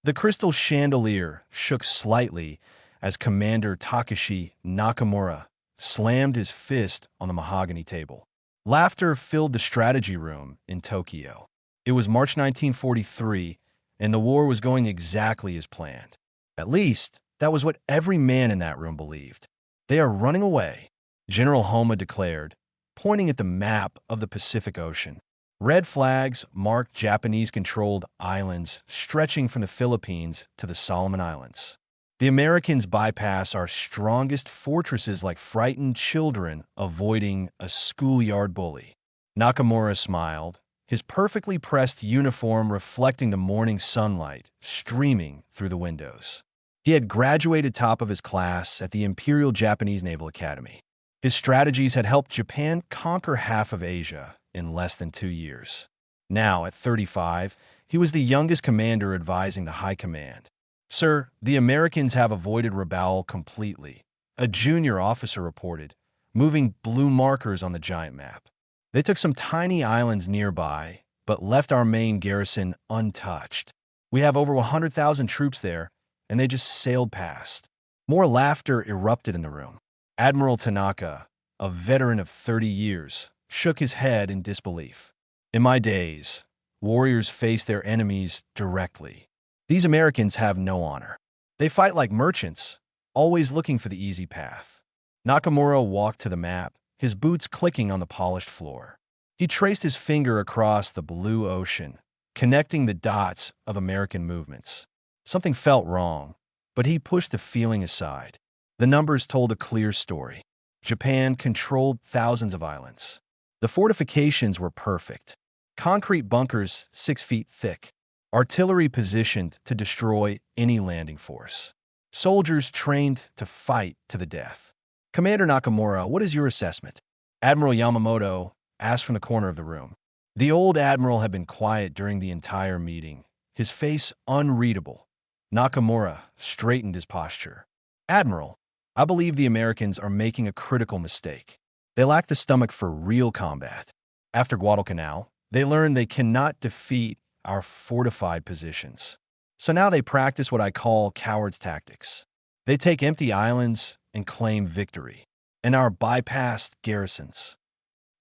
The crystal chandelier shook slightly as Commander Takashi Nakamura slammed his fist on the mahogany table. Laughter filled the strategy room in Tokyo. It was March 1943, and the war was going exactly as planned. At least, that was what every man in that room believed. "They are running away," General Homa declared, pointing at the map of the Pacific Ocean. Red flags marked Japanese-controlled islands stretching from the Philippines to the Solomon Islands. The Americans bypass our strongest fortresses like frightened children avoiding a schoolyard bully. Nakamura smiled, his perfectly pressed uniform reflecting the morning sunlight streaming through the windows. He had graduated top of his class at the Imperial Japanese Naval Academy. His strategies had helped Japan conquer half of Asia in less than 2 years. Now, at 35, he was the youngest commander advising the High Command. "Sir, the Americans have avoided Rabaul completely," a junior officer reported, moving blue markers on the giant map. "They took some tiny islands nearby, but left our main garrison untouched. We have over 100,000 troops there, and they just sailed past." More laughter erupted in the room. Admiral Tanaka, a veteran of 30 years, shook his head in disbelief. "In my days, warriors faced their enemies directly. These Americans have no honor. They fight like merchants, always looking for the easy path." Nakamura walked to the map, his boots clicking on the polished floor. He traced his finger across the blue ocean, connecting the dots of American movements. Something felt wrong, but he pushed the feeling aside. The numbers told a clear story. Japan controlled thousands of islands. The fortifications were perfect. Concrete bunkers 6 feet thick. Artillery positioned to destroy any landing force. Soldiers trained to fight to the death. "Commander Nakamura, what is your assessment?" Admiral Yamamoto asked from the corner of the room. The old admiral had been quiet during the entire meeting, his face unreadable. Nakamura straightened his posture. "Admiral, I believe the Americans are making a critical mistake. They lack the stomach for real combat. After Guadalcanal, they learned they cannot defeat our fortified positions. So now they practice what I call cowards' tactics. They take empty islands and claim victory, and our bypassed garrisons."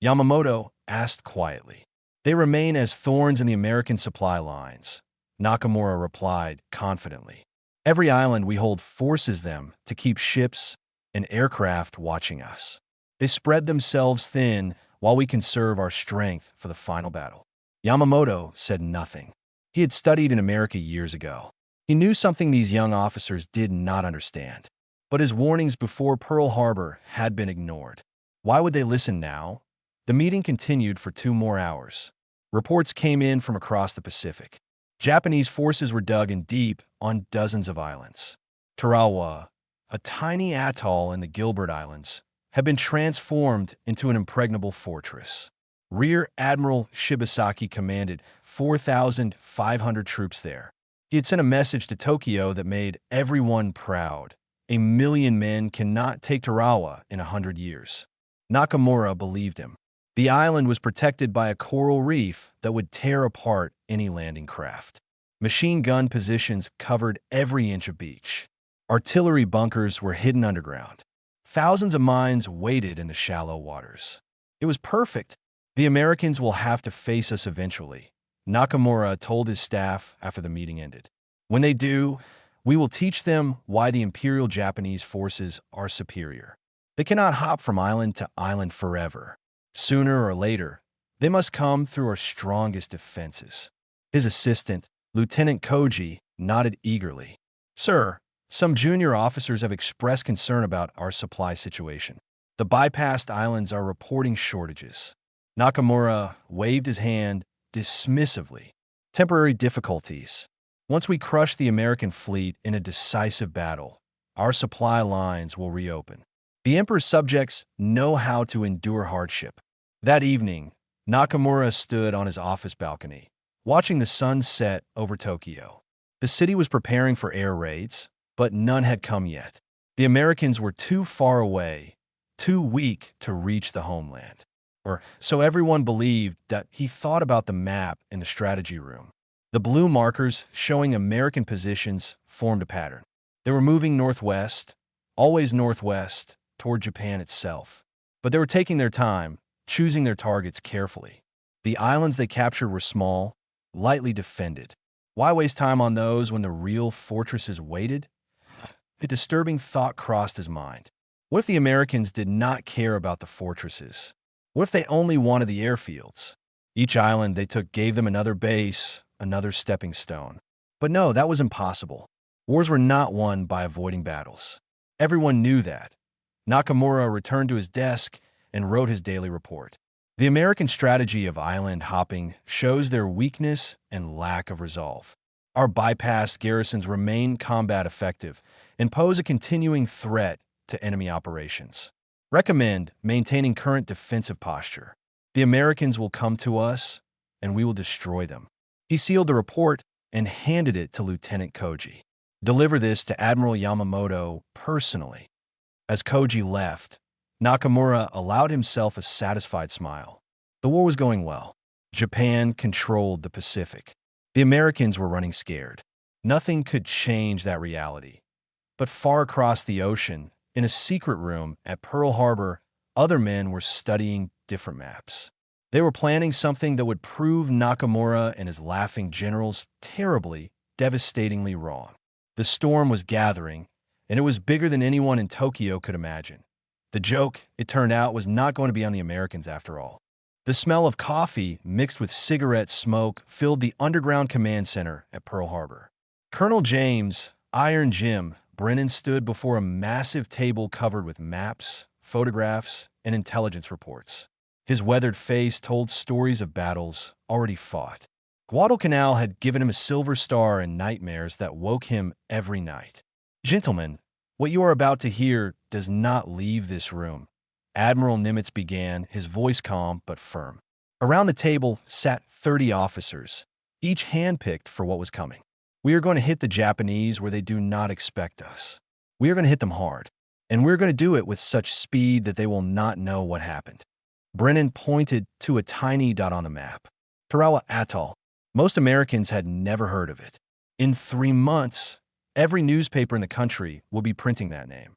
Yamamoto asked quietly. "They remain as thorns in the American supply lines," Nakamura replied confidently. "Every island we hold forces them to keep ships and aircraft watching us. They spread themselves thin while we conserve our strength for the final battle." Yamamoto said nothing. He had studied in America years ago. He knew something these young officers did not understand. But his warnings before Pearl Harbor had been ignored. Why would they listen now? The meeting continued for 2 more hours. Reports came in from across the Pacific. Japanese forces were dug in deep on dozens of islands. Tarawa, a tiny atoll in the Gilbert Islands, had been transformed into an impregnable fortress. Rear Admiral Shibasaki commanded 4,500 troops there. He had sent a message to Tokyo that made everyone proud. 1,000,000 men cannot take Tarawa in 100 years. Nakamura believed him. The island was protected by a coral reef that would tear apart any landing craft. Machine gun positions covered every inch of beach. Artillery bunkers were hidden underground. Thousands of mines waited in the shallow waters. It was perfect. "The Americans will have to face us eventually," Nakamura told his staff after the meeting ended. "When they do, we will teach them why the Imperial Japanese forces are superior. They cannot hop from island to island forever. Sooner or later, they must come through our strongest defenses." His assistant, Lieutenant Koji, nodded eagerly. "Sir, some junior officers have expressed concern about our supply situation. The bypassed islands are reporting shortages." Nakamura waved his hand dismissively. "Temporary difficulties. Once we crush the American fleet in a decisive battle, our supply lines will reopen. The Emperor's subjects know how to endure hardship." That evening, Nakamura stood on his office balcony, watching the sun set over Tokyo. The city was preparing for air raids, but none had come yet. The Americans were too far away, too weak to reach the homeland. Or so everyone believed. That he thought about the map in the strategy room. The blue markers showing American positions formed a pattern. They were moving northwest, always northwest, toward Japan itself. But they were taking their time, choosing their targets carefully. The islands they captured were small, lightly defended. Why waste time on those when the real fortresses waited? A disturbing thought crossed his mind. What if the Americans did not care about the fortresses? What if they only wanted the airfields? Each island they took gave them another base, another stepping stone. But no, that was impossible. Wars were not won by avoiding battles. Everyone knew that. Nakamura returned to his desk and wrote his daily report. The American strategy of island hopping shows their weakness and lack of resolve. Our bypassed garrisons remain combat effective and pose a continuing threat to enemy operations. Recommend maintaining current defensive posture. The Americans will come to us, and we will destroy them. He sealed the report and handed it to Lieutenant Koji. Deliver this to Admiral Yamamoto personally. As Koji left, Nakamura allowed himself a satisfied smile. The war was going well. Japan controlled the Pacific. The Americans were running scared. Nothing could change that reality. But far across the ocean, in a secret room at Pearl Harbor, other men were studying different maps. They were planning something that would prove Nakamura and his laughing generals terribly, devastatingly wrong. The storm was gathering, and it was bigger than anyone in Tokyo could imagine. The joke, it turned out, was not going to be on the Americans after all. The smell of coffee mixed with cigarette smoke filled the underground command center at Pearl Harbor. Colonel James, Iron Jim, Brennan stood before a massive table covered with maps, photographs, and intelligence reports. His weathered face told stories of battles already fought. Guadalcanal had given him a silver star and nightmares that woke him every night. Gentlemen, what you are about to hear does not leave this room. Admiral Nimitz began, his voice calm but firm. Around the table sat 30 officers, each handpicked for what was coming. We are going to hit the Japanese where they do not expect us. We are going to hit them hard, and we're going to do it with such speed that they will not know what happened. Brennan pointed to a tiny dot on the map. Tarawa Atoll. Most Americans had never heard of it. In 3 months, every newspaper in the country will be printing that name.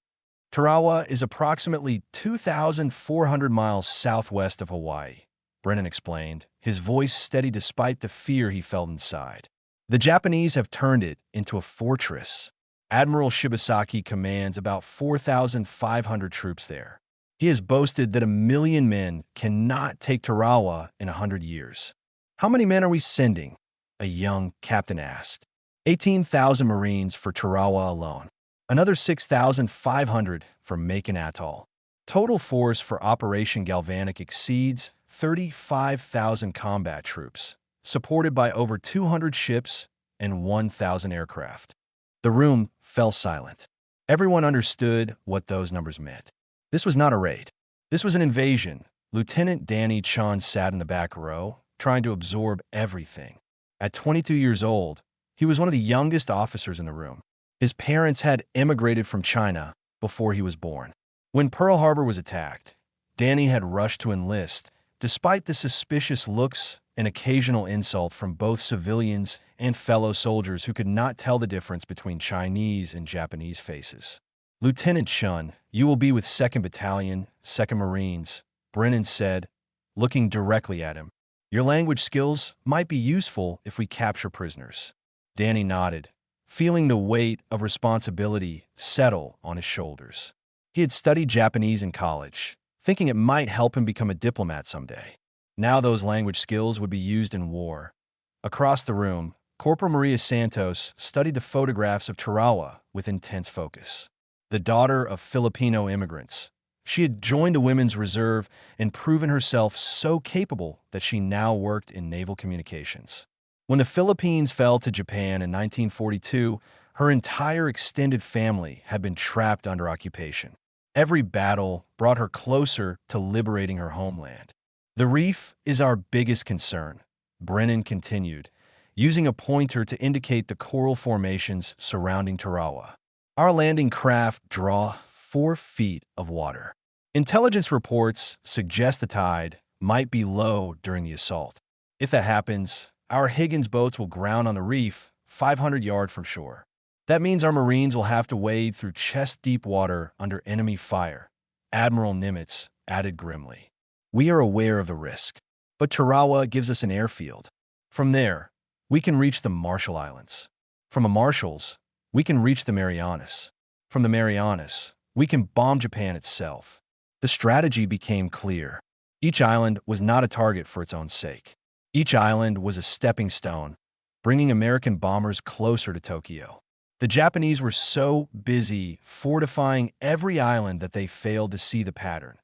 Tarawa is approximately 2,400 miles southwest of Hawaii, Brennan explained, his voice steady despite the fear he felt inside. The Japanese have turned it into a fortress. Admiral Shibasaki commands about 4,500 troops there. He has boasted that 1 million men cannot take Tarawa in 100 years. How many men are we sending? A young captain asked. 18,000 Marines for Tarawa alone. Another 6,500 for Macon Atoll. Total force for Operation Galvanic exceeds 35,000 combat troops, supported by over 200 ships and 1,000 aircraft. The room fell silent. Everyone understood what those numbers meant. This was not a raid. This was an invasion. Lieutenant Danny Chun sat in the back row, trying to absorb everything. At 22 years old, he was one of the youngest officers in the room. His parents had immigrated from China before he was born. When Pearl Harbor was attacked, Danny had rushed to enlist, despite the suspicious looks and occasional insult from both civilians and fellow soldiers who could not tell the difference between Chinese and Japanese faces. Lieutenant Chun, you will be with 2nd Battalion, 2nd Marines, Brennan said, looking directly at him. Your language skills might be useful if we capture prisoners. Danny nodded, feeling the weight of responsibility settle on his shoulders. He had studied Japanese in college, thinking it might help him become a diplomat someday. Now those language skills would be used in war. Across the room, Corporal Maria Santos studied the photographs of Tarawa with intense focus. The daughter of Filipino immigrants, she had joined the Women's Reserve and proven herself so capable that she now worked in naval communications. When the Philippines fell to Japan in 1942, her entire extended family had been trapped under occupation. Every battle brought her closer to liberating her homeland. The reef is our biggest concern, Brennan continued, using a pointer to indicate the coral formations surrounding Tarawa. Our landing craft draw 4 feet of water. Intelligence reports suggest the tide might be low during the assault. If that happens, our Higgins boats will ground on the reef 500 yards from shore. That means our Marines will have to wade through chest-deep water under enemy fire," Admiral Nimitz added grimly. "We are aware of the risk, but Tarawa gives us an airfield. From there, we can reach the Marshall Islands. From the Marshalls, we can reach the Marianas. From the Marianas, we can bomb Japan itself." The strategy became clear. Each island was not a target for its own sake. Each island was a stepping stone, bringing American bombers closer to Tokyo. The Japanese were so busy fortifying every island that they failed to see the pattern.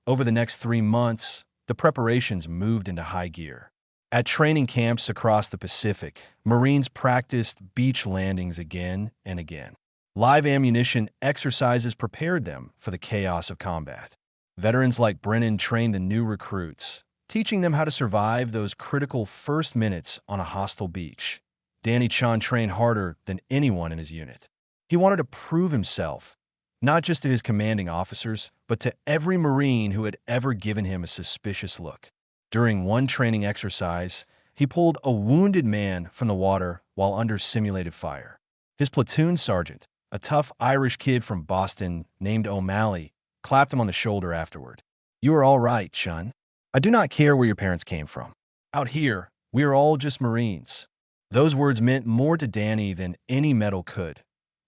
Over the next 3 months, the preparations moved into high gear. At training camps across the Pacific, Marines practiced beach landings again and again. Live ammunition exercises prepared them for the chaos of combat. Veterans like Brennan trained the new recruits, teaching them how to survive those critical first minutes on a hostile beach. Danny Chun trained harder than anyone in his unit. He wanted to prove himself, not just to his commanding officers, but to every Marine who had ever given him a suspicious look. During one training exercise, he pulled a wounded man from the water while under simulated fire. His platoon sergeant, a tough Irish kid from Boston named O'Malley, clapped him on the shoulder afterward. "You are all right, Chun. I do not care where your parents came from. Out here, we are all just Marines." Those words meant more to Danny than any medal could.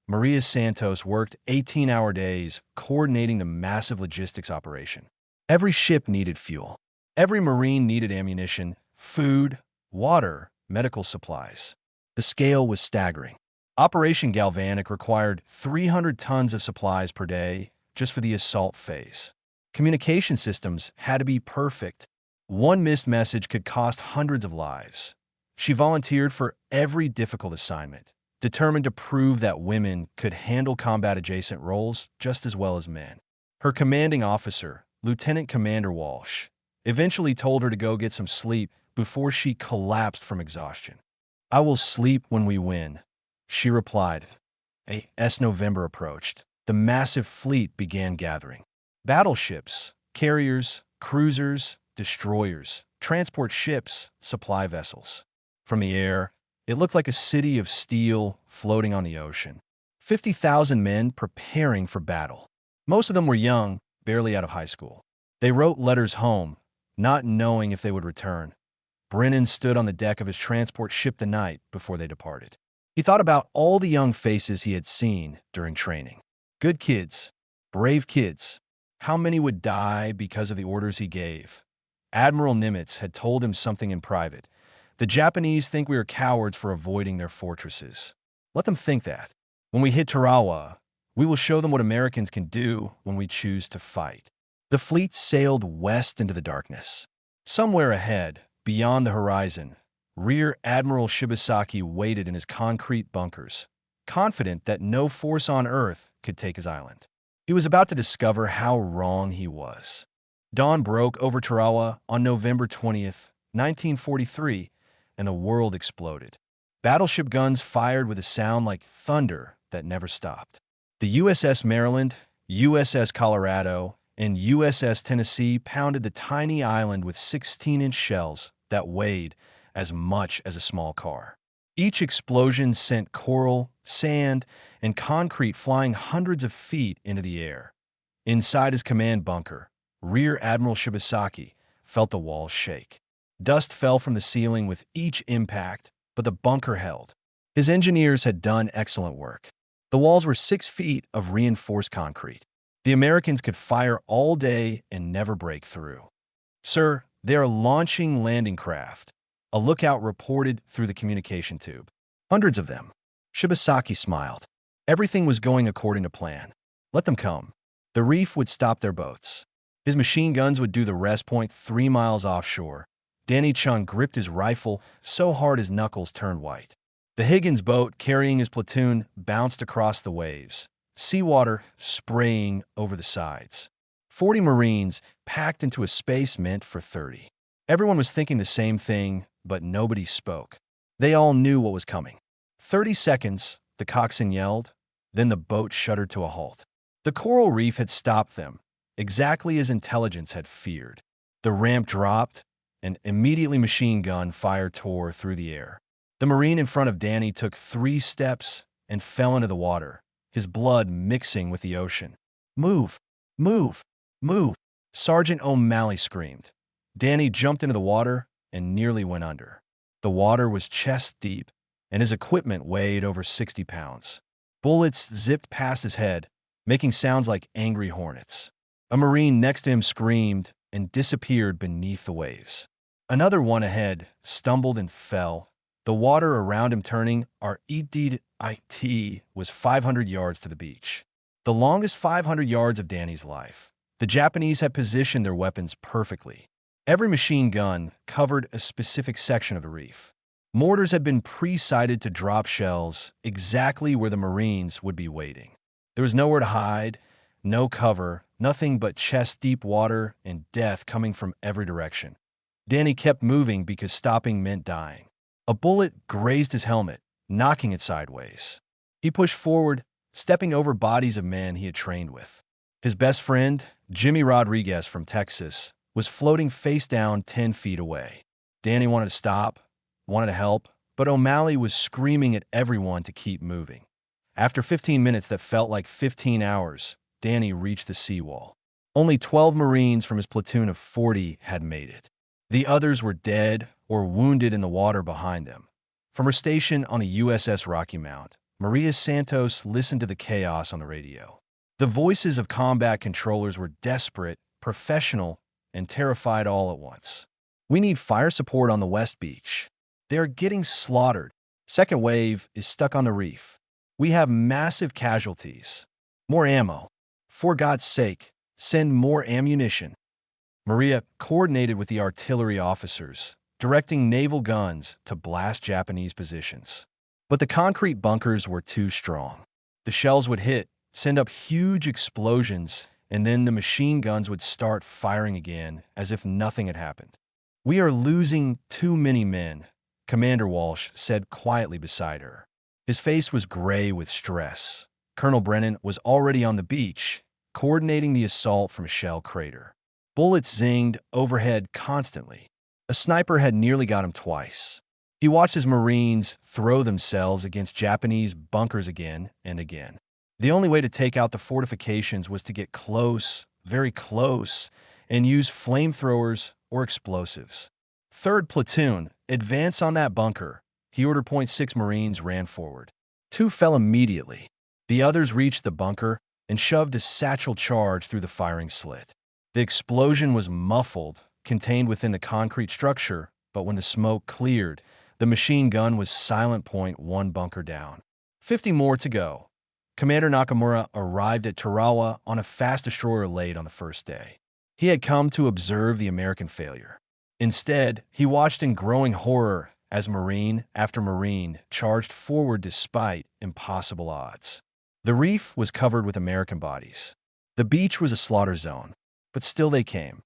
Maria Santos worked 18-hour days coordinating the massive logistics operation. Every ship needed fuel. Every Marine needed ammunition, food, water, medical supplies. The scale was staggering. Operation Galvanic required 300 tons of supplies per day just for the assault phase. Communication systems had to be perfect. One missed message could cost hundreds of lives. She volunteered for every difficult assignment, determined to prove that women could handle combat-adjacent roles just as well as men. Her commanding officer, Lieutenant Commander Walsh, eventually told her to go get some sleep before she collapsed from exhaustion. "I will sleep when we win," she replied. As November approached, the massive fleet began gathering. Battleships, carriers, cruisers, destroyers, transport ships, supply vessels. From the air, it looked like a city of steel floating on the ocean. 50,000 men preparing for battle. Most of them were young, barely out of high school. They wrote letters home, not knowing if they would return. Brennan stood on the deck of his transport ship the night before they departed. He thought about all the young faces he had seen during training. Good kids, brave kids. How many would die because of the orders he gave? Admiral Nimitz had told him something in private. "The Japanese think we are cowards for avoiding their fortresses. Let them think that. When we hit Tarawa, we will show them what Americans can do when we choose to fight." The fleet sailed west into the darkness. Somewhere ahead, beyond the horizon, Rear Admiral Shibasaki waited in his concrete bunkers, confident that no force on Earth could take his island. He was about to discover how wrong he was. Dawn broke over Tarawa on November 20th, 1943, and the world exploded. Battleship guns fired with a sound like thunder that never stopped. The USS Maryland, USS Colorado, and USS Tennessee pounded the tiny island with 16-inch shells that weighed as much as a small car. Each explosion sent coral, sand, and concrete flying hundreds of feet into the air. Inside his command bunker, Rear Admiral Shibasaki felt the walls shake. Dust fell from the ceiling with each impact, but the bunker held. His engineers had done excellent work. The walls were 6 feet of reinforced concrete. The Americans could fire all day and never break through. "Sir, they are launching landing craft," a lookout reported through the communication tube. "Hundreds of them." Shibasaki smiled. Everything was going according to plan. Let them come. The reef would stop their boats. His machine guns would do the rest. 3 miles offshore, Danny Chung gripped his rifle so hard his knuckles turned white. The Higgins boat carrying his platoon bounced across the waves, seawater spraying over the sides. 40 Marines packed into a space meant for 30. Everyone was thinking the same thing, but nobody spoke. They all knew what was coming. 30 seconds, the coxswain yelled, then the boat shuddered to a halt. The coral reef had stopped them, exactly as intelligence had feared. The ramp dropped, and immediately machine gun fire tore through the air. The Marine in front of Danny took 3 steps and fell into the water, his blood mixing with the ocean. "Move! Move! Move!" Sergeant O'Malley screamed. Danny jumped into the water and nearly went under. The water was chest deep, and his equipment weighed over 60 pounds. Bullets zipped past his head, making sounds like angry hornets. A Marine next to him screamed and disappeared beneath the waves. Another one ahead stumbled and fell, the water around him turning. Our EDIT was 500 yards to the beach. The longest 500 yards of Danny's life. The Japanese had positioned their weapons perfectly. Every machine gun covered a specific section of the reef. Mortars had been pre-sighted to drop shells exactly where the Marines would be waiting. There was nowhere to hide, no cover, nothing but chest-deep water and death coming from every direction. Danny kept moving because stopping meant dying. A bullet grazed his helmet, knocking it sideways. He pushed forward, stepping over bodies of men he had trained with. His best friend, Jimmy Rodriguez from Texas, was floating face down 10 feet away. Danny wanted to stop, wanted to help, but O'Malley was screaming at everyone to keep moving. After 15 minutes that felt like 15 hours, Danny reached the seawall. Only 12 Marines from his platoon of 40 had made it. The others were dead or wounded in the water behind them. From her station on the USS Rocky Mount, Maria Santos listened to the chaos on the radio. The voices of combat controllers were desperate, professional, and terrified all at once. "We need fire support on the West Beach. They are getting slaughtered. Second wave is stuck on the reef. We have massive casualties. More ammo. For God's sake, send more ammunition." Maria coordinated with the artillery officers, directing naval guns to blast Japanese positions. But the concrete bunkers were too strong. The shells would hit, send up huge explosions, and then the machine guns would start firing again as if nothing had happened. "We are losing too many men," Commander Walsh said quietly beside her. His face was gray with stress. Colonel Brennan was already on the beach, coordinating the assault from a shell crater. Bullets zinged overhead constantly. A sniper had nearly got him twice. He watched his Marines throw themselves against Japanese bunkers again and again. The only way to take out the fortifications was to get close, very close, and use flamethrowers or explosives. "Third platoon, advance on that bunker," he ordered. 6 Marines ran forward. 2 fell immediately. The others reached the bunker and shoved a satchel charge through the firing slit. The explosion was muffled, contained within the concrete structure, but when the smoke cleared, the machine gun was silent. 1 bunker down. 50 more to go. Commander Nakamura arrived at Tarawa on a fast destroyer late on the first day. He had come to observe the American failure. Instead, he watched in growing horror as Marine after Marine charged forward despite impossible odds. The reef was covered with American bodies. The beach was a slaughter zone, but still they came.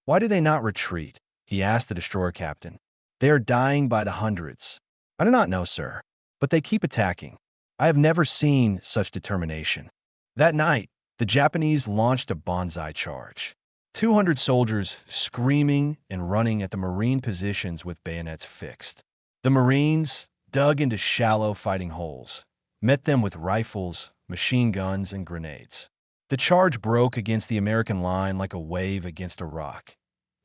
"Why do they not retreat?" he asked the destroyer captain. "They are dying by the hundreds." "I do not know, sir, but they keep attacking. I have never seen such determination." That night, the Japanese launched a banzai charge. 200 soldiers screaming and running at the Marine positions with bayonets fixed. The Marines dug into shallow fighting holes, met them with rifles, machine guns, and grenades. The charge broke against the American line like a wave against a rock.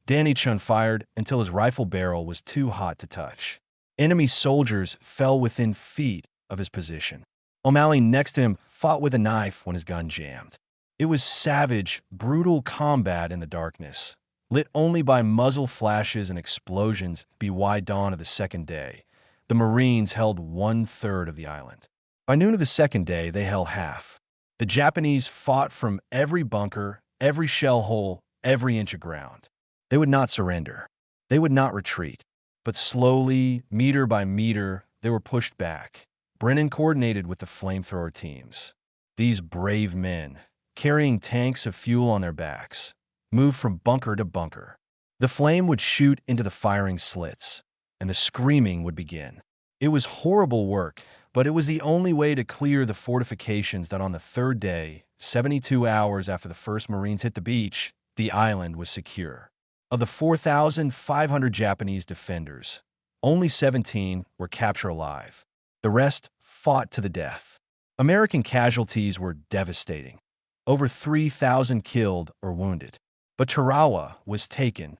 Danny Chun fired until his rifle barrel was too hot to touch. Enemy soldiers fell within feet of his position. O'Malley next to him fought with a knife when his gun jammed. It was savage, brutal combat in the darkness, lit only by muzzle flashes and explosions. By dawn of the second day, the Marines held 1/3 of the island. By noon of the second day, they held half. The Japanese fought from every bunker, every shell hole, every inch of ground. They would not surrender. They would not retreat. But slowly, meter by meter, they were pushed back. Brennan coordinated with the flamethrower teams. These brave men, carrying tanks of fuel on their backs, moved from bunker to bunker. The flame would shoot into the firing slits, and the screaming would begin. It was horrible work, but it was the only way to clear the fortifications that on the third day, 72 hours after the first Marines hit the beach, the island was secure. Of the 4,500 Japanese defenders, only 17 were captured alive. The rest fought to the death. American casualties were devastating. Over 3,000 killed or wounded. But Tarawa was taken.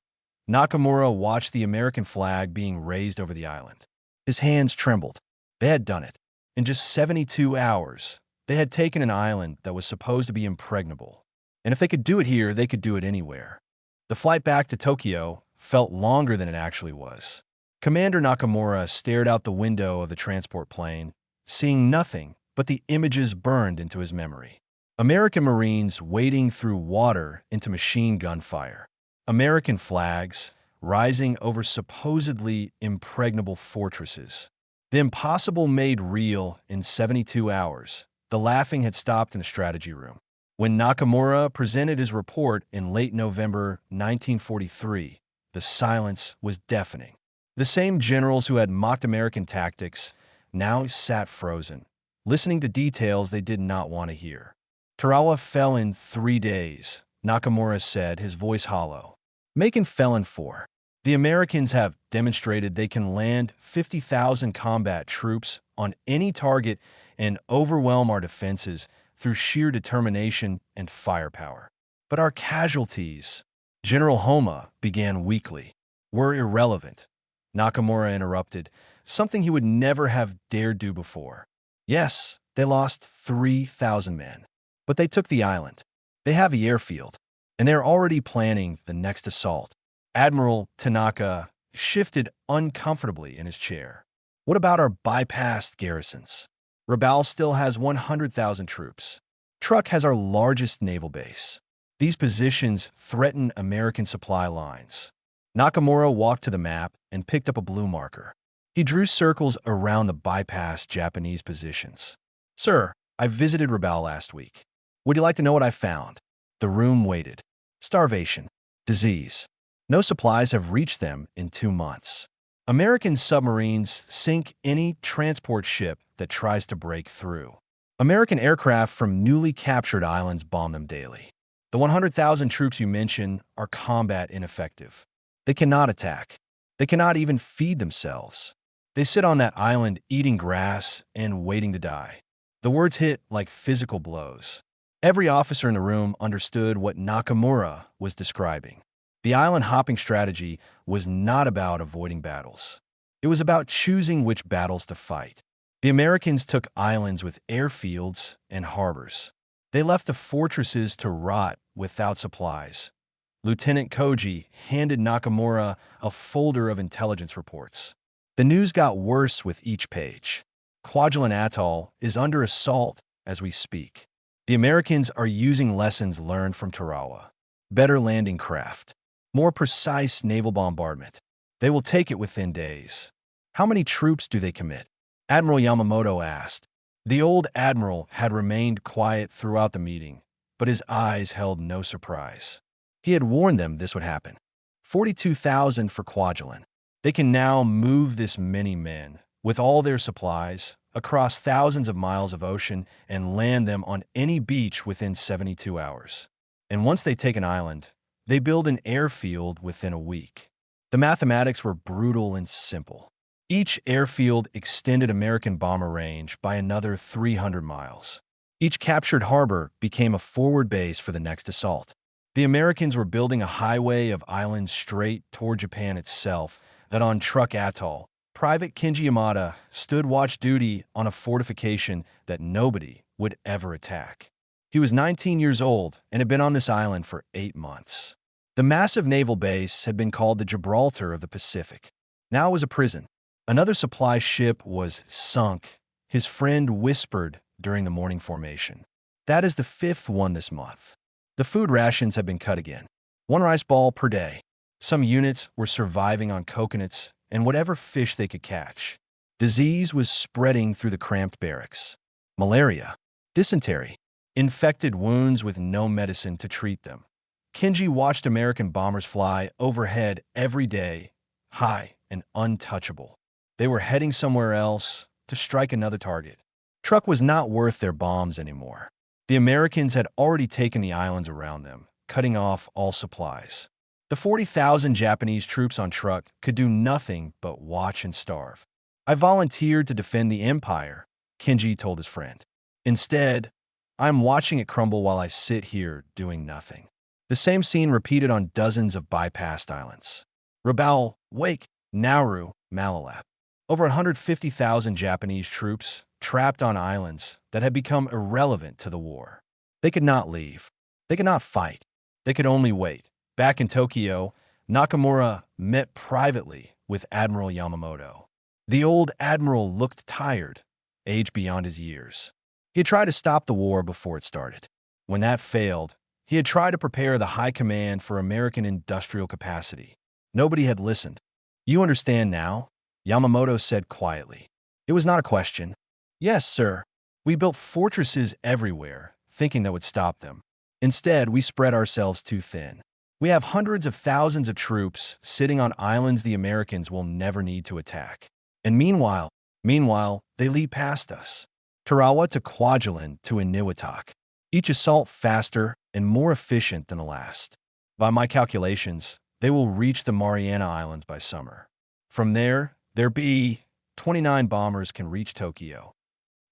Nakamura watched the American flag being raised over the island. His hands trembled. They had done it. In just 72 hours, they had taken an island that was supposed to be impregnable. And if they could do it here, they could do it anywhere. The flight back to Tokyo felt longer than it actually was. Commander Nakamura stared out the window of the transport plane, seeing nothing but the images burned into his memory. American Marines wading through water into machine gun fire. American flags rising over supposedly impregnable fortresses. The impossible made real in 72 hours. The laughing had stopped in the strategy room. When Nakamura presented his report in late November 1943, the silence was deafening. The same generals who had mocked American tactics now sat frozen, listening to details they did not want to hear. Tarawa fell in 3 days, Nakamura said, his voice hollow. Macon fell in 4. The Americans have demonstrated they can land 50,000 combat troops on any target and overwhelm our defenses through sheer determination and firepower. But our casualties, General Homa began weakly, were irrelevant. Nakamura interrupted, something he would never have dared do before. Yes, they lost 3,000 men. But they took the island. They have the airfield, and they're already planning the next assault. Admiral Tanaka shifted uncomfortably in his chair. What about our bypassed garrisons? Rabaul still has 100,000 troops. Truk has our largest naval base. These positions threaten American supply lines. Nakamura walked to the map and picked up a blue marker. He drew circles around the bypassed Japanese positions. Sir, I visited Rabaul last week. Would you like to know what I found? The room waited. Starvation. Disease. No supplies have reached them in 2 months. American submarines sink any transport ship that tries to break through. American aircraft from newly captured islands bomb them daily. The 100,000 troops you mention are combat ineffective. They cannot attack. They cannot even feed themselves. They sit on that island eating grass and waiting to die. The words hit like physical blows. Every officer in the room understood what Nakamura was describing. The island-hopping strategy was not about avoiding battles. It was about choosing which battles to fight. The Americans took islands with airfields and harbors. They left the fortresses to rot without supplies. Lieutenant Koji handed Nakamura a folder of intelligence reports. The news got worse with each page. Kwajalein Atoll is under assault as we speak. The Americans are using lessons learned from Tarawa. Better landing craft. More precise naval bombardment. They will take it within days. How many troops do they commit? Admiral Yamamoto asked. The old admiral had remained quiet throughout the meeting, but his eyes held no surprise. He had warned them this would happen. 42,000 for Kwajalein. They can now move this many men, with all their supplies, across thousands of miles of ocean and land them on any beach within 72 hours. And once they take an island, they build an airfield within a week. The mathematics were brutal and simple. Each airfield extended American bomber range by another 300 miles. Each captured harbor became a forward base for the next assault. The Americans were building a highway of islands straight toward Japan itself that on Truk Atoll, Private Kenji Yamada stood watch duty on a fortification that nobody would ever attack. He was 19 years old and had been on this island for 8 months. The massive naval base had been called the Gibraltar of the Pacific. Now it was a prison. Another supply ship was sunk, his friend whispered during the morning formation. That is the 5th one this month. The food rations had been cut again. 1 rice ball per day. Some units were surviving on coconuts and whatever fish they could catch. Disease was spreading through the cramped barracks. Malaria, dysentery, infected wounds with no medicine to treat them. Kenji watched American bombers fly overhead every day, high and untouchable. They were heading somewhere else to strike another target. Truk was not worth their bombs anymore. The Americans had already taken the islands around them, cutting off all supplies. The 40,000 Japanese troops on truck could do nothing but watch and starve. I volunteered to defend the empire, Kenji told his friend. Instead, I'm watching it crumble while I sit here doing nothing. The same scene repeated on dozens of bypassed islands. Rabaul, Wake, Nauru, Malilap. Over 150,000 Japanese troops trapped on islands that had become irrelevant to the war. They could not leave. They could not fight. They could only wait. Back in Tokyo, Nakamura met privately with Admiral Yamamoto. The old admiral looked tired, aged beyond his years. He had tried to stop the war before it started. When that failed, he had tried to prepare the high command for American industrial capacity. Nobody had listened. "You understand now?" Yamamoto said quietly. It was not a question. "Yes, sir. We built fortresses everywhere, thinking that would stop them. Instead, we spread ourselves too thin. We have hundreds of thousands of troops sitting on islands the Americans will never need to attack. And meanwhile, they lead past us. Tarawa to Kwajalein to Eniwetok. Each assault faster and more efficient than the last. By my calculations, they will reach the Mariana Islands by summer. From there be 29 bombers can reach Tokyo."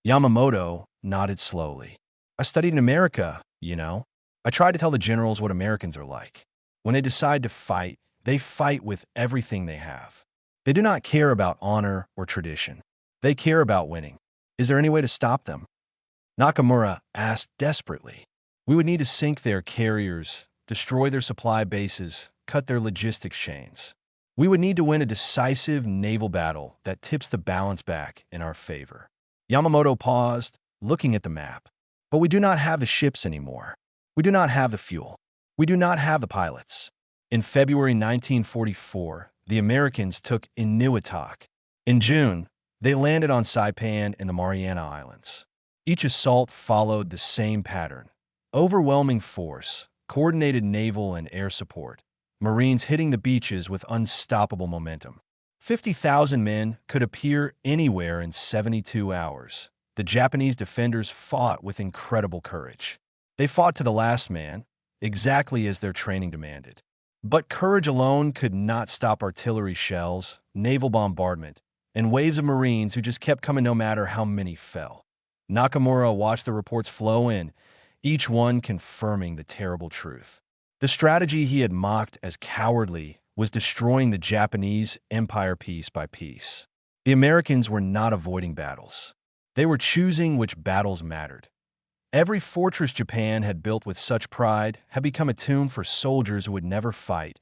Yamamoto nodded slowly. "I studied in America, you know. I tried to tell the generals what Americans are like. When they decide to fight, they fight with everything they have. They do not care about honor or tradition. They care about winning. Is there any way to stop them?" Nakamura asked desperately. "We would need to sink their carriers, destroy their supply bases, cut their logistics chains. We would need to win a decisive naval battle that tips the balance back in our favor." Yamamoto paused, looking at the map. "But we do not have the ships anymore. We do not have the fuel. We do not have the pilots." In February 1944, the Americans took Eniwetok. In June, they landed on Saipan and the Mariana Islands. Each assault followed the same pattern. Overwhelming force, coordinated naval and air support, Marines hitting the beaches with unstoppable momentum. 50,000 men could appear anywhere in 72 hours. The Japanese defenders fought with incredible courage. They fought to the last man, exactly as their training demanded. But courage alone could not stop artillery shells, naval bombardment, and waves of Marines who just kept coming no matter how many fell. Nakamura watched the reports flow in, each one confirming the terrible truth. The strategy he had mocked as cowardly was destroying the Japanese empire piece by piece. The Americans were not avoiding battles. They were choosing which battles mattered. Every fortress Japan had built with such pride had become a tomb for soldiers who would never fight,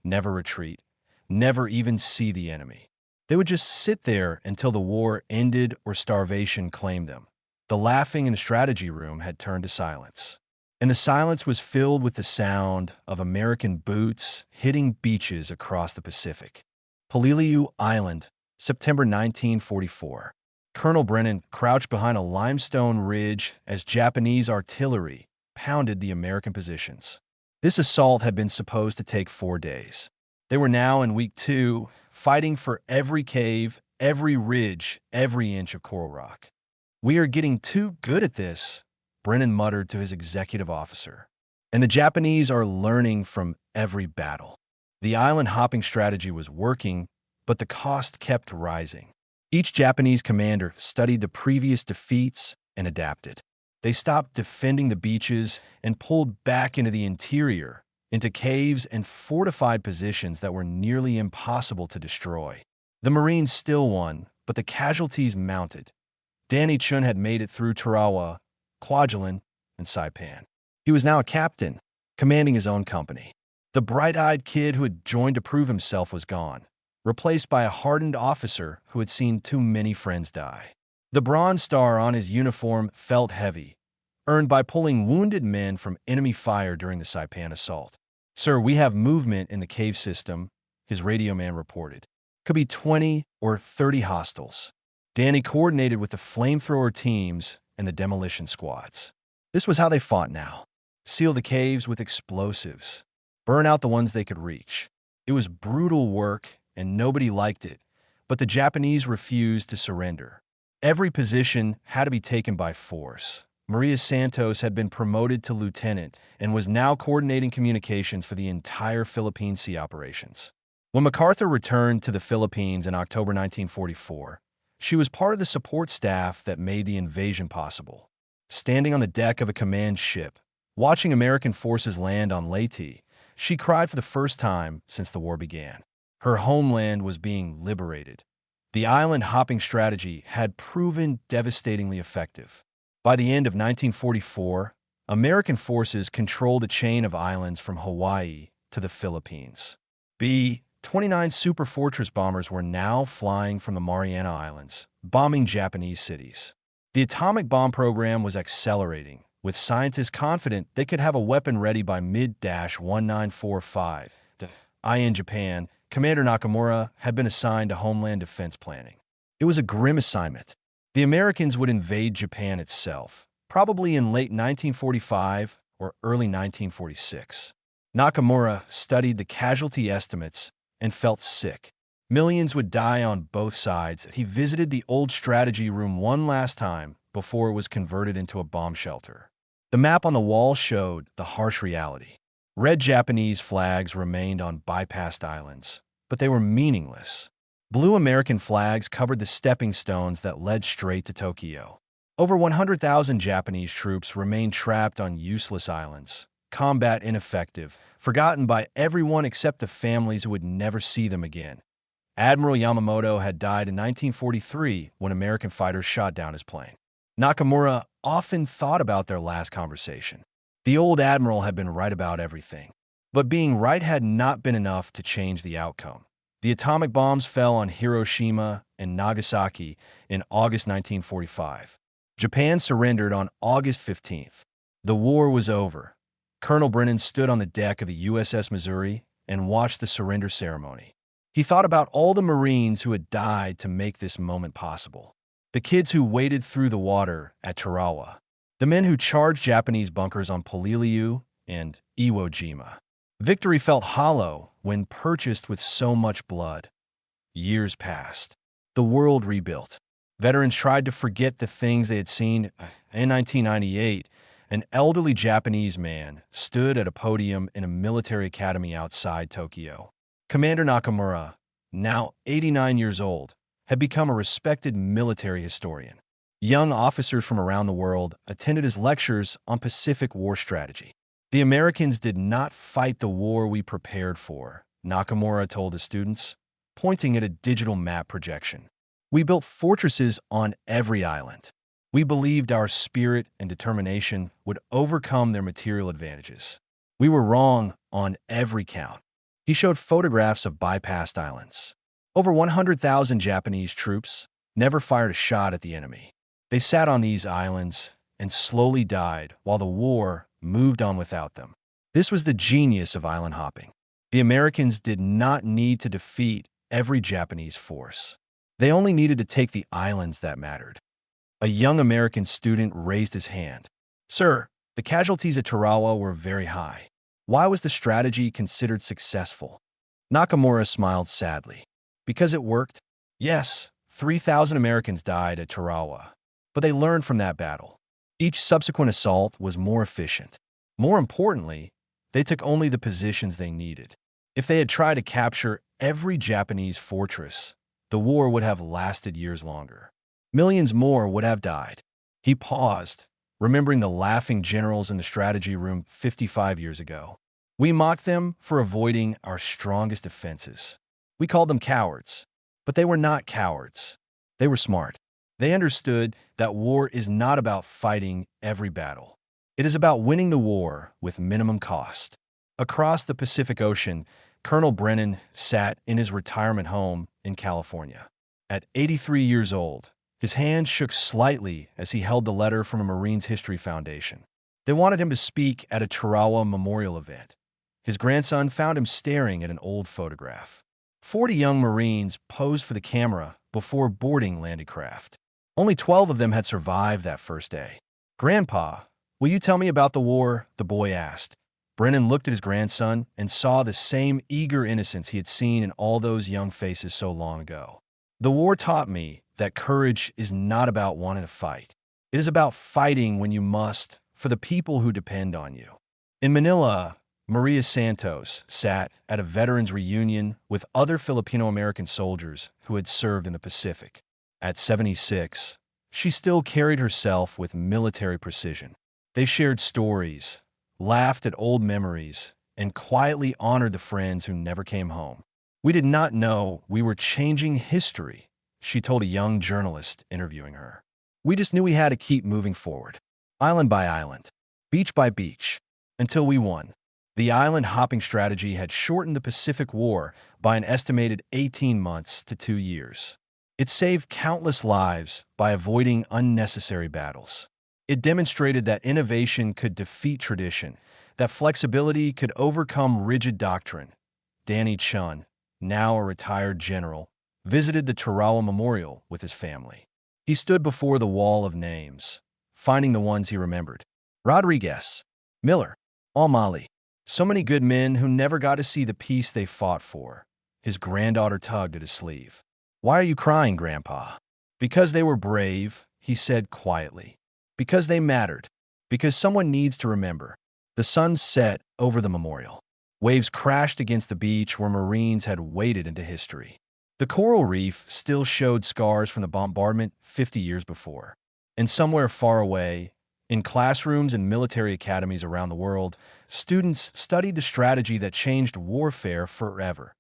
never retreat, never even see the enemy. They would just sit there until the war ended or starvation claimed them. The laughing in the strategy room had turned to silence. And the silence was filled with the sound of American boots hitting beaches across the Pacific. Peleliu Island, September 1944. Colonel Brennan crouched behind a limestone ridge as Japanese artillery pounded the American positions. This assault had been supposed to take 4 days. They were now in week 2, fighting for every cave, every ridge, every inch of coral rock. "We are getting too good at this," Brennan muttered to his executive officer. "And the Japanese are learning from every battle." The island-hopping strategy was working, but the cost kept rising. Each Japanese commander studied the previous defeats and adapted. They stopped defending the beaches and pulled back into the interior, into caves and fortified positions that were nearly impossible to destroy. The Marines still won, but the casualties mounted. Danny Chun had made it through Tarawa, Kwajalein, and Saipan. He was now a captain, commanding his own company. The bright-eyed kid who had joined to prove himself was gone, replaced by a hardened officer who had seen too many friends die. The Bronze Star on his uniform felt heavy, earned by pulling wounded men from enemy fire during the Saipan assault. "Sir, we have movement in the cave system," his radio man reported. "Could be 20 or 30 hostiles." Danny coordinated with the flamethrower teams and the demolition squads. This was how they fought now. Seal the caves with explosives. Burn out the ones they could reach. It was brutal work, and nobody liked it, but the Japanese refused to surrender. Every position had to be taken by force. Maria Santos had been promoted to lieutenant and was now coordinating communications for the entire Philippine Sea operations. When MacArthur returned to the Philippines in October 1944, she was part of the support staff that made the invasion possible. Standing on the deck of a command ship, watching American forces land on Leyte, she cried for the first time since the war began. Her homeland was being liberated. The island-hopping strategy had proven devastatingly effective. By the end of 1944, American forces controlled a chain of islands from Hawaii to the Philippines. B-29 Superfortress bombers were now flying from the Mariana Islands, bombing Japanese cities. The atomic bomb program was accelerating, with scientists confident they could have a weapon ready by mid-1945. In Japan, Commander Nakamura had been assigned to Homeland Defense Planning. It was a grim assignment. The Americans would invade Japan itself, probably in late 1945 or early 1946. Nakamura studied the casualty estimates and felt sick. Millions would die on both sides. He visited the old strategy room one last time before it was converted into a bomb shelter. The map on the wall showed the harsh reality. Red Japanese flags remained on bypassed islands, but they were meaningless. Blue American flags covered the stepping stones that led straight to Tokyo. Over 100,000 Japanese troops remained trapped on useless islands, combat ineffective, forgotten by everyone except the families who would never see them again. Admiral Yamamoto had died in 1943 when American fighters shot down his plane. Nakamura often thought about their last conversation. The old admiral had been right about everything. But being right had not been enough to change the outcome. The atomic bombs fell on Hiroshima and Nagasaki in August 1945. Japan surrendered on August 15th. The war was over. Colonel Brennan stood on the deck of the USS Missouri and watched the surrender ceremony. He thought about all the Marines who had died to make this moment possible. The kids who waded through the water at Tarawa. The men who charged Japanese bunkers on Poliliu and Iwo Jima. Victory felt hollow when purchased with so much blood. Years passed. The world rebuilt. Veterans tried to forget the things they had seen. In 1998, an elderly Japanese man stood at a podium in a military academy outside Tokyo. Commander Nakamura, now 89 years old, had become a respected military historian. Young officers from around the world attended his lectures on Pacific War strategy. The Americans did not fight the war we prepared for, Nakamura told his students, pointing at a digital map projection. We built fortresses on every island. We believed our spirit and determination would overcome their material advantages. We were wrong on every count. He showed photographs of bypassed islands. Over 100,000 Japanese troops never fired a shot at the enemy. They sat on these islands and slowly died while the war moved on without them. This was the genius of island hopping. The Americans did not need to defeat every Japanese force. They only needed to take the islands that mattered. A young American student raised his hand. "Sir, the casualties at Tarawa were very high. Why was the strategy considered successful?" Nakamura smiled sadly. "Because it worked? Yes, 3,000 Americans died at Tarawa. But they learned from that battle. Each subsequent assault was more efficient. More importantly, they took only the positions they needed. If they had tried to capture every Japanese fortress, the war would have lasted years longer. Millions more would have died." He paused, remembering the laughing generals in the strategy room 55 years ago. "We mocked them for avoiding our strongest defenses. We called them cowards. But they were not cowards. They were smart. They understood that war is not about fighting every battle. It is about winning the war with minimum cost." Across the Pacific Ocean, Colonel Brennan sat in his retirement home in California. At 83 years old, his hand shook slightly as he held the letter from a Marines History Foundation. They wanted him to speak at a Tarawa memorial event. His grandson found him staring at an old photograph. 40 young Marines posed for the camera before boarding landed craft. Only 12 of them had survived that first day. "Grandpa, will you tell me about the war?" the boy asked. Brennan looked at his grandson and saw the same eager innocence he had seen in all those young faces so long ago. "The war taught me that courage is not about wanting to fight. It is about fighting when you must for the people who depend on you. In Manila, Maria Santos sat at a veterans reunion with other Filipino-American soldiers who had served in the Pacific. At 76, she still carried herself with military precision. They shared stories, laughed at old memories, and quietly honored the friends who never came home. "We did not know we were changing history," she told a young journalist interviewing her. "We just knew we had to keep moving forward, island by island, beach by beach, until we won." The island hopping strategy had shortened the Pacific War by an estimated 18 months to 2 years. It saved countless lives by avoiding unnecessary battles. It demonstrated that innovation could defeat tradition, that flexibility could overcome rigid doctrine. Danny Chun, now a retired general, visited the Tarawa Memorial with his family. He stood before the wall of names, finding the ones he remembered. Rodriguez, Miller, Al-Mali. So many good men who never got to see the peace they fought for. His granddaughter tugged at his sleeve. "Why are you crying, Grandpa?" "Because they were brave," he said quietly. "Because they mattered. Because someone needs to remember." The sun set over the memorial. Waves crashed against the beach where Marines had waded into history. The coral reef still showed scars from the bombardment 50 years before. And somewhere far away, in classrooms and military academies around the world, students studied the strategy that changed warfare forever.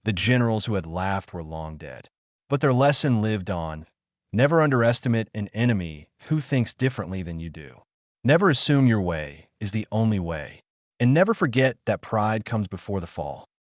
The generals who had laughed were long dead. But their lesson lived on. Never underestimate an enemy who thinks differently than you do. Never assume your way is the only way. And never forget that pride comes before the fall.